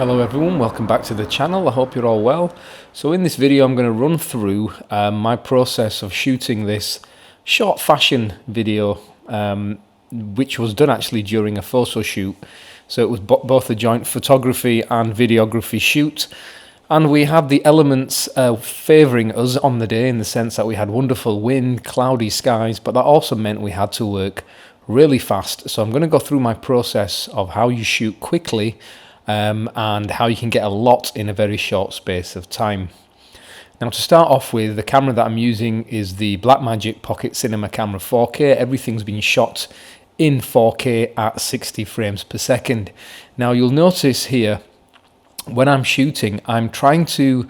Hello everyone, welcome back to the channel. I hope you're all well. So in this video I'm going to run through my process of shooting this short fashion video, which was done actually during a photo shoot. So it was both a joint photography and videography shoot, and we had the elements favouring us on the day, in the sense that we had wonderful wind, cloudy skies, but that also meant we had to work really fast. So I'm going to go through my process of how you shoot quickly and how you can get a lot in a very short space of time. Now, to start off with, the camera that I'm using is the Blackmagic Pocket Cinema Camera 4K. Everything's been shot in 4K at 60 frames per second. Now, you'll notice here, when I'm shooting, I'm trying to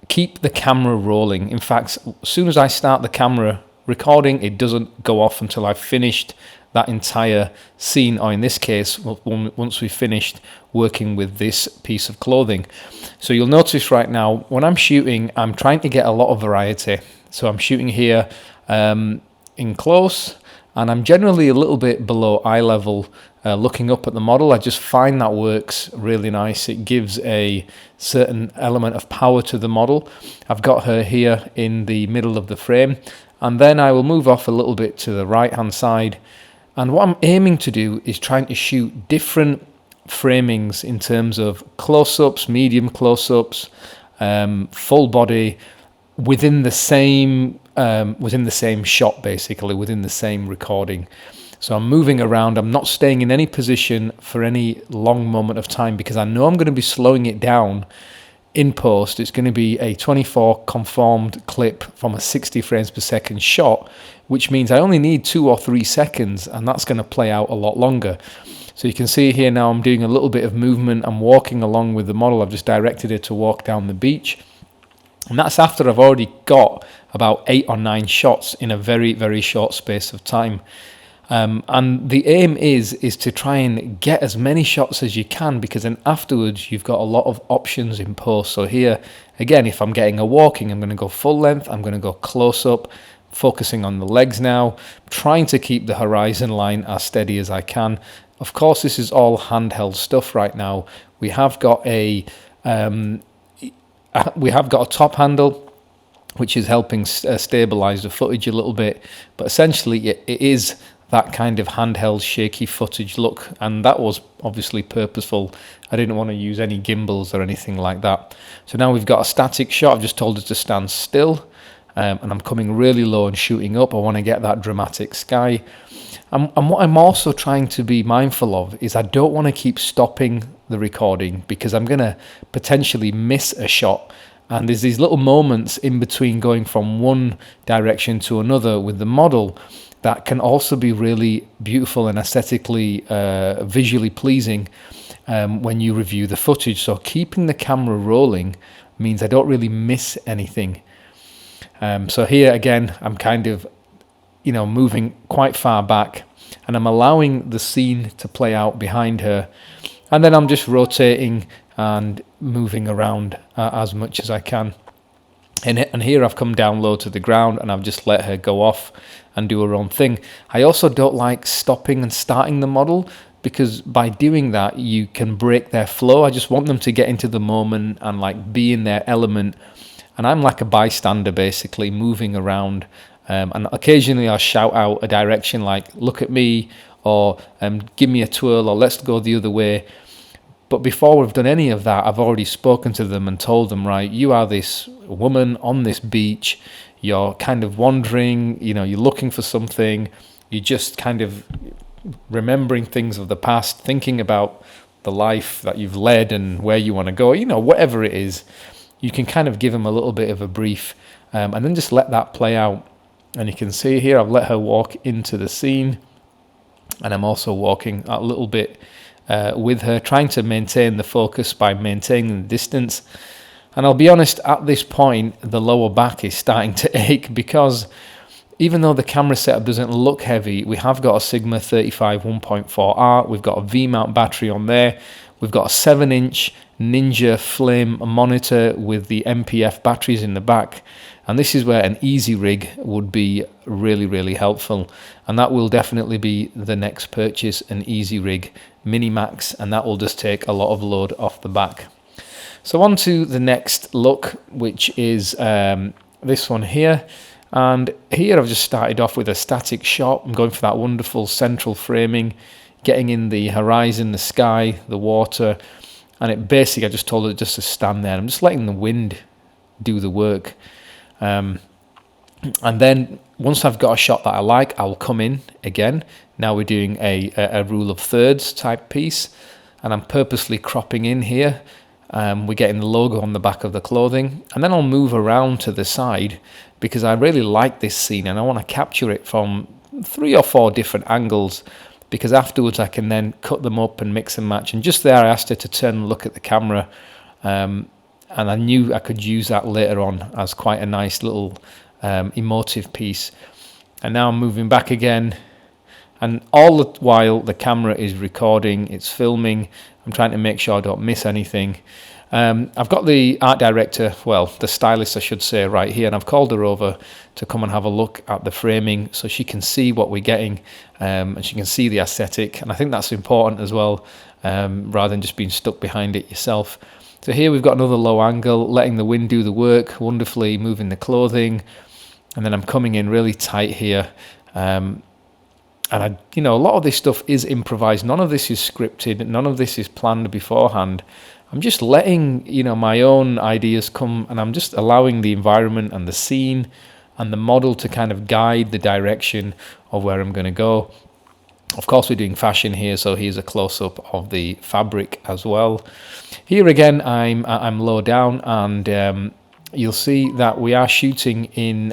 keep the camera rolling. In fact, as soon as I start the camera recording, it doesn't go off until I've finished that entire scene, or in this case, once we've finished working with this piece of clothing. So you'll notice right now, when I'm shooting, I'm trying to get a lot of variety. So I'm shooting here in close, and I'm generally a little bit below eye level, looking up at the model. I just find that works really nice. It gives a certain element of power to the model. I've got her here in the middle of the frame, and then I will move off a little bit to the right hand side. And what I'm aiming to do is trying to shoot different framings in terms of close-ups, medium close-ups, full body, within the same shot, basically within the same recording. So I'm moving around. I'm not staying in any position for any long moment of time, because I know I'm going to be slowing it down in post. It's going to be a 24 conformed clip from a 60 frames per second shot, which means I only need 2 or 3 seconds, and that's going to play out a lot longer. So you can see here now I'm doing a little bit of movement. I'm walking along with the model. I've just directed her to walk down the beach, and that's after I've already got about 8 or 9 shots in a very, very short space of time. And the aim is to try and get as many shots as you can, because then afterwards you've got a lot of options in post. So here again, if I'm getting a walking, I'm going to go full length, I'm going to go close up, focusing on the legs now, trying to keep the horizon line as steady as I can. Of course, this is all handheld stuff right now. We have got a top handle, which is helping stabilize the footage a little bit, but essentially it is that kind of handheld shaky footage look, and that was obviously purposeful. I didn't want to use any gimbals or anything like that. So now we've got a static shot. I've just told her to stand still, and I'm coming really low and shooting up. I want to get that dramatic sky. And what I'm also trying to be mindful of is I don't want to keep stopping the recording, because I'm going to potentially miss a shot. And there's these little moments in between going from one direction to another with the model that can also be really beautiful and aesthetically, visually pleasing when you review the footage. So keeping the camera rolling means I don't really miss anything. So here again, I'm kind of, moving quite far back, and I'm allowing the scene to play out behind her. And then I'm just rotating and moving around as much as I can. And here I've come down low to the ground, and I've just let her go off and do her own thing. I also don't like stopping and starting the model, because by doing that you can break their flow. I just want them to get into the moment and like be in their element. And I'm like a bystander, basically moving around. And occasionally I'll shout out a direction like, look at me, or give me a twirl, or let's go the other way. But before we've done any of that, I've already spoken to them and told them, right, you are this woman on this beach, you're kind of wandering, you're looking for something, you're just kind of remembering things of the past, thinking about the life that you've led and where you want to go, whatever it is. You can kind of give them a little bit of a brief, and then just let that play out. And you can see here, I've let her walk into the scene, and I'm also walking a little bit with her, trying to maintain the focus by maintaining the distance. And I'll be honest, at this point, the lower back is starting to ache, because even though the camera setup doesn't look heavy, we have got a Sigma 35 1.4R, we've got a V-mount battery on there, we've got a 7-inch Ninja Flame monitor with the MPF batteries in the back. And this is where an easy rig would be really, really helpful. And that will definitely be the next purchase, an easy rig Mini Max, and that will just take a lot of load off the back. So on to the next look, which is this one here. And here I've just started off with a static shot. I'm going for that wonderful central framing, getting in the horizon, the sky, the water. And it basically, I just told it just to stand there. I'm just letting the wind do the work. And then once I've got a shot that I like, I'll come in again. Now we're doing a rule of thirds type piece. And I'm purposely cropping in here. We're getting the logo on the back of the clothing. And then I'll move around to the side because I really like this scene and I want to capture it from 3 or 4 different angles, because afterwards I can then cut them up and mix and match. And just there I asked her to turn and look at the camera, and I knew I could use that later on as quite a nice little emotive piece. And now I'm moving back again, and all the while the camera is recording, it's filming. I'm trying to make sure I don't miss anything. I've got the art director, well, the stylist I should say, right here, and I've called her over to come and have a look at the framing so she can see what we're getting, and she can see the aesthetic. And I think that's important as well, rather than just being stuck behind it yourself. So here we've got another low angle, letting the wind do the work, wonderfully moving the clothing. And then I'm coming in really tight here. And a lot of this stuff is improvised. None of this is scripted. None of this is planned beforehand. I'm just letting, my own ideas come, and I'm just allowing the environment and the scene and the model to kind of guide the direction of where I'm going to go. Of course, we're doing fashion here, so here's a close-up of the fabric as well. Here again, I'm low down, and you'll see that we are shooting in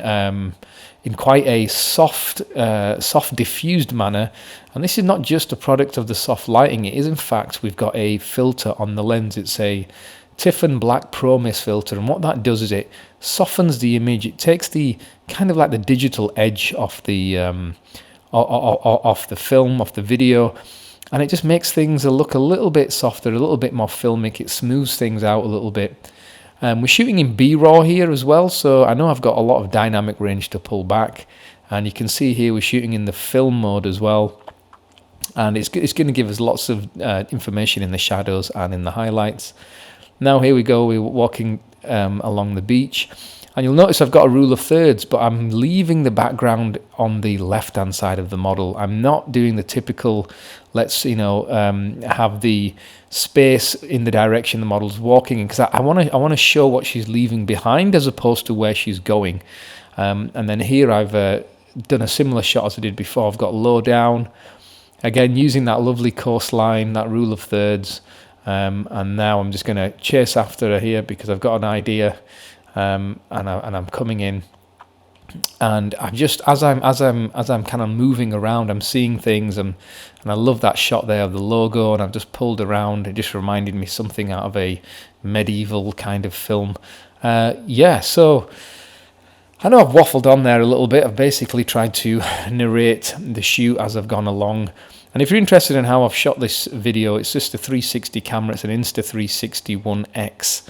quite a soft, diffused manner. And this is not just a product of the soft lighting. It is, in fact, we've got a filter on the lens. It's a Tiffin Black Pro Mist filter. And what that does is it softens the image. It takes the kind of like the digital edge off the film, off the video. And it just makes things look a little bit softer, a little bit more filmic. It smooths things out a little bit. We're shooting in B-RAW here as well, so I know I've got a lot of dynamic range to pull back. And you can see here we're shooting in the film mode as well. And it's going to give us lots of information in the shadows and in the highlights. Now here we go, we're walking along the beach. And you'll notice I've got a rule of thirds, but I'm leaving the background on the left-hand side of the model. I'm not doing the typical, let's, have the space in the direction the model's walking in, because I want to show what she's leaving behind as opposed to where she's going. And then here I've done a similar shot as I did before. I've got low down, again using that lovely coastline, that rule of thirds. And now I'm just going to chase after her here because I've got an idea. And I'm coming in, and I'm just as I'm kind of moving around, I'm seeing things, and I love that shot there of the logo, and I've just pulled around. It just reminded me something out of a medieval kind of film. So I know I've waffled on there a little bit. I've basically tried to narrate the shoot as I've gone along. And if you're interested in how I've shot this video, it's just a 360 camera. It's an Insta360 1X.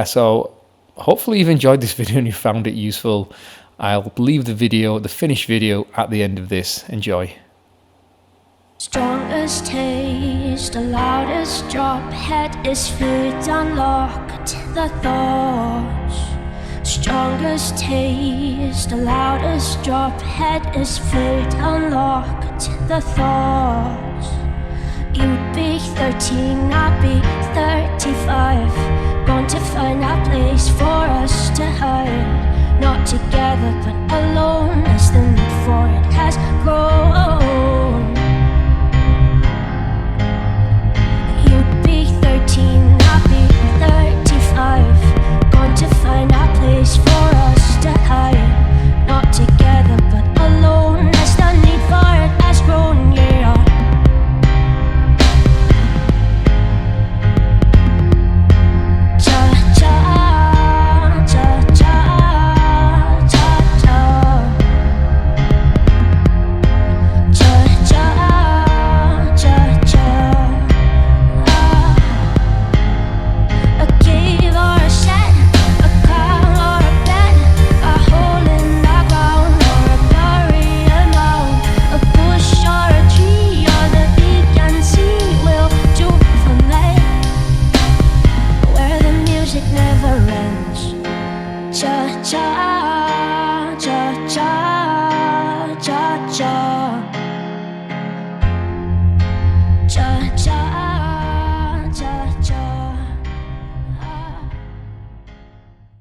So hopefully you've enjoyed this video and you found it useful. I'll leave the finished video at the end of this. Enjoy. Strongest taste, the loudest drop, head is food, unlocked the thoughts. Strongest taste, the loudest drop, head is food, unlocked the thoughts. You'd be 13, I'd be 35. Going to find a place for us to hide. Not together, but alone, as the need for it has grown.